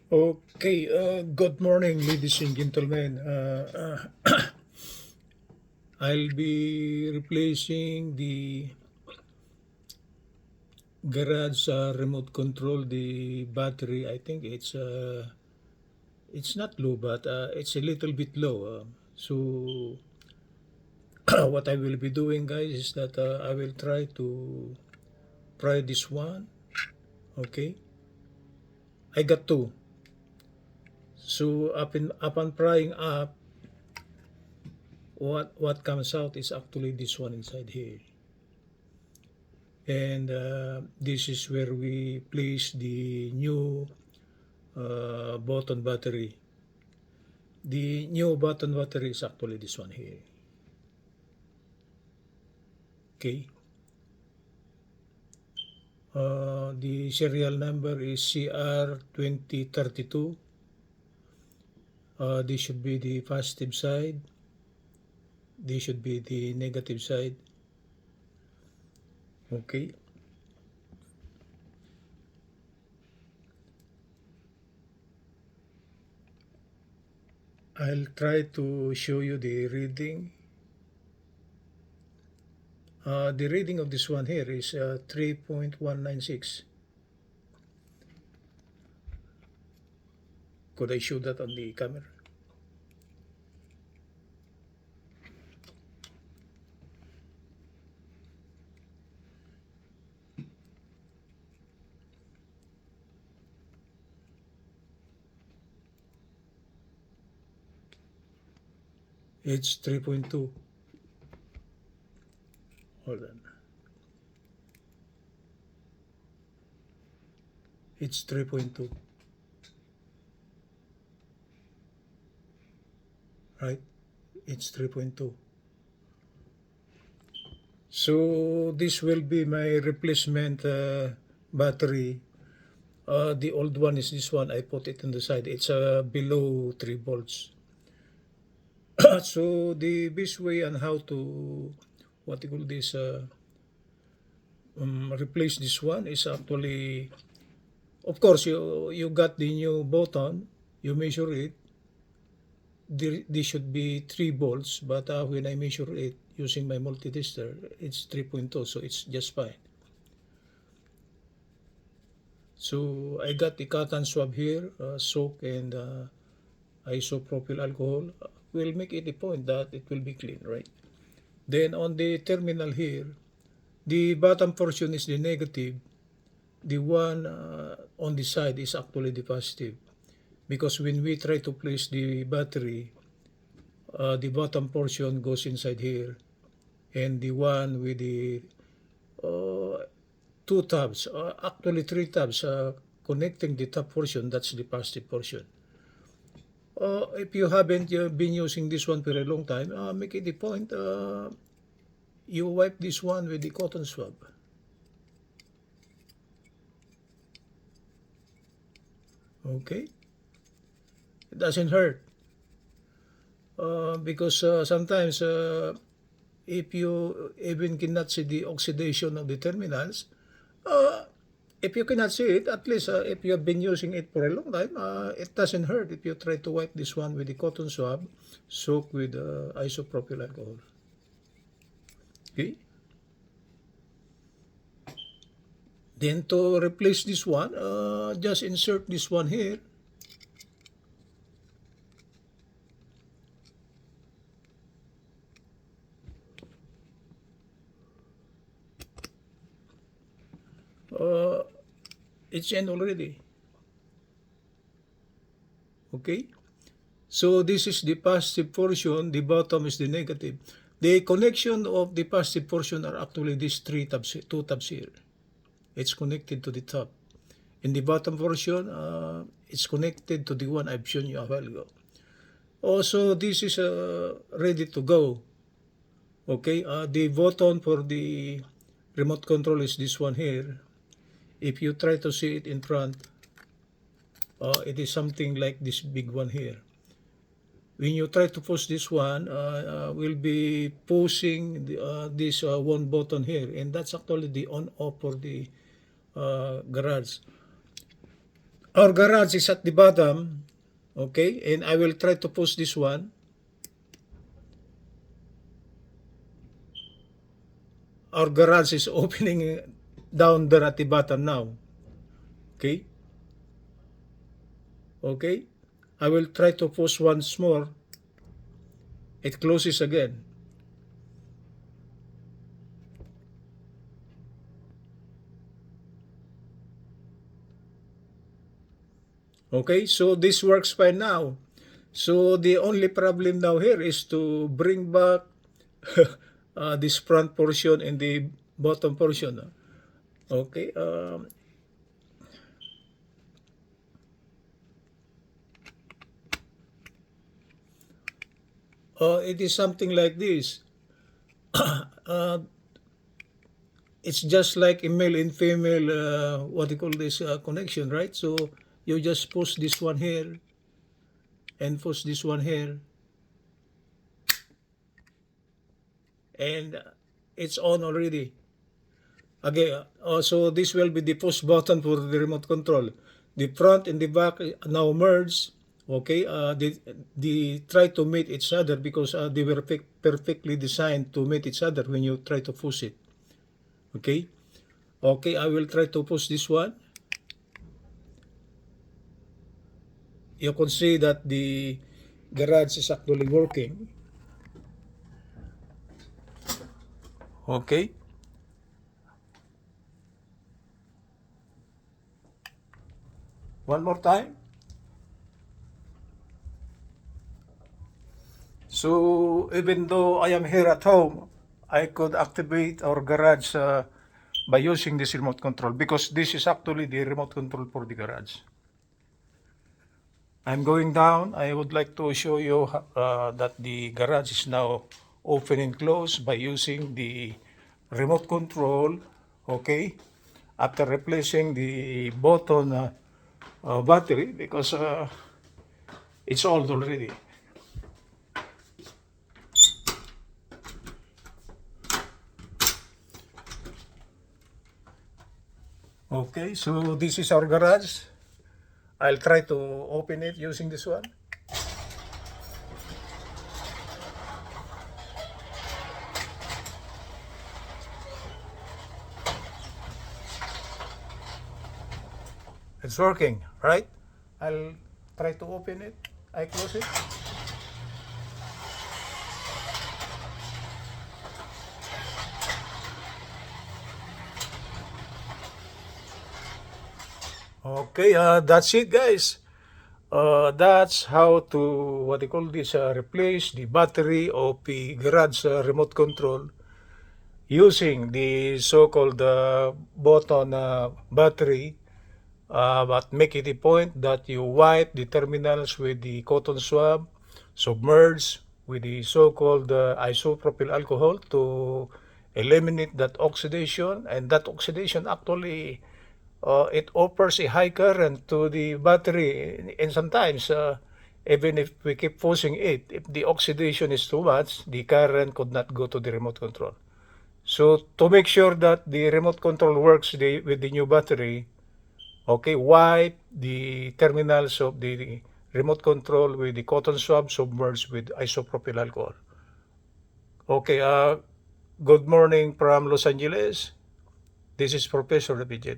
Okay, good morning, ladies and gentlemen. I'll be replacing the garage remote control, the battery. I think it's not low, but it's a little bit low. So what I will be doing, guys, is that I will try to pry this one. Okay, I got two. So upon prying up, what comes out is actually this one inside here. And this is where we place the new button battery. The new button battery is actually this one here. Okay. The serial number is CR2032. This should be the positive side. This should be the negative side. Okay. I'll try to show you the reading. The reading of this one here is 3.196. Could I show that on the camera? It's 3.2. Hold on. It's 3.2. Right? It's 3.2. So this will be my replacement battery. The old one is this one. I put it on the side. It's below 3 volts. So the best way on how to, what you call this, replace this one is actually, of course, you got the new button. You measure it. This should be 3 volts, but when I measure it using my multitester, it's 3.2, so it's just fine. So I got the cotton swab here, soak and isopropyl alcohol. Will make it a point that it will be clean, right? Then on the terminal here, the bottom portion is the negative. The one on the side is actually the positive. Because when we try to place the battery, the bottom portion goes inside here, and the one with the uh, two tabs, actually three tabs, connecting the top portion, that's the positive portion. If you haven't been using this one for a long time, make it a point, you wipe this one with the cotton swab. Okay? It doesn't hurt. Because sometimes if you even cannot see the oxidation of the terminals, uh, if you cannot see it, at least if you have been using it for a long time, it doesn't hurt if you try to wipe this one with the cotton swab soaked with isopropyl alcohol. Okay? Then to replace this one, just insert this one here. Uh, it's in already. Okay? So this is the positive portion, the bottom is the negative. The connection of the positive portion are actually these three tabs, two tabs here. It's connected to the top. In the bottom portion, it's connected to the one I've shown you a while ago. Also, this is ready to go. Okay, the button for the remote control is this one here. If you try to see it in front, it is something like this big one here. When you try to push this one, we'll be pushing this one button here, and that's actually the on-off for the garage. Our garage is at the bottom, okay, and I will try to push this one. Our garage is opening down there at the bottom now, okay. Okay, I will try to push once more. It closes again. Okay, so this works fine now. So the only problem now here is to bring back this front portion and the bottom portion. Okay, it is something like this. uh, it's just like a male and female, what do you call this, connection, right? So you just push this one here and push this one here, and it's on already. Again, so this will be the push button for the remote control. The front and the back now merge. Okay, they try to meet each other because they were perfectly designed to meet each other when you try to push it. Okay, okay, I will try to push this one. You can see that the garage is actually working. Okay. One more time. So even though I am here at home, I could activate our garage by using this remote control because this is actually the remote control for the garage. I'm going down. I would like to show you that the garage is now open and closed by using the remote control. Okay, after replacing the button battery because it's old already. Okay, so this is our garage. I'll try to open it using this one. It's working, right? I'll try to open it. I close it. Okay, that's it, guys. That's how to, what they call this, replace the battery of the garage remote control using the so-called button battery. But make it a point that you wipe the terminals with the cotton swab, submerge with the so-called isopropyl alcohol to eliminate that oxidation, and that oxidation actually it offers a high current to the battery, and sometimes even if we keep forcing it, if the oxidation is too much, the current could not go to the remote control. So to make sure that the remote control works with the new battery, okay, wipe the terminals of the remote control with the cotton swab submerged with isopropyl alcohol. Okay, good morning from Los Angeles. This is Professor David J.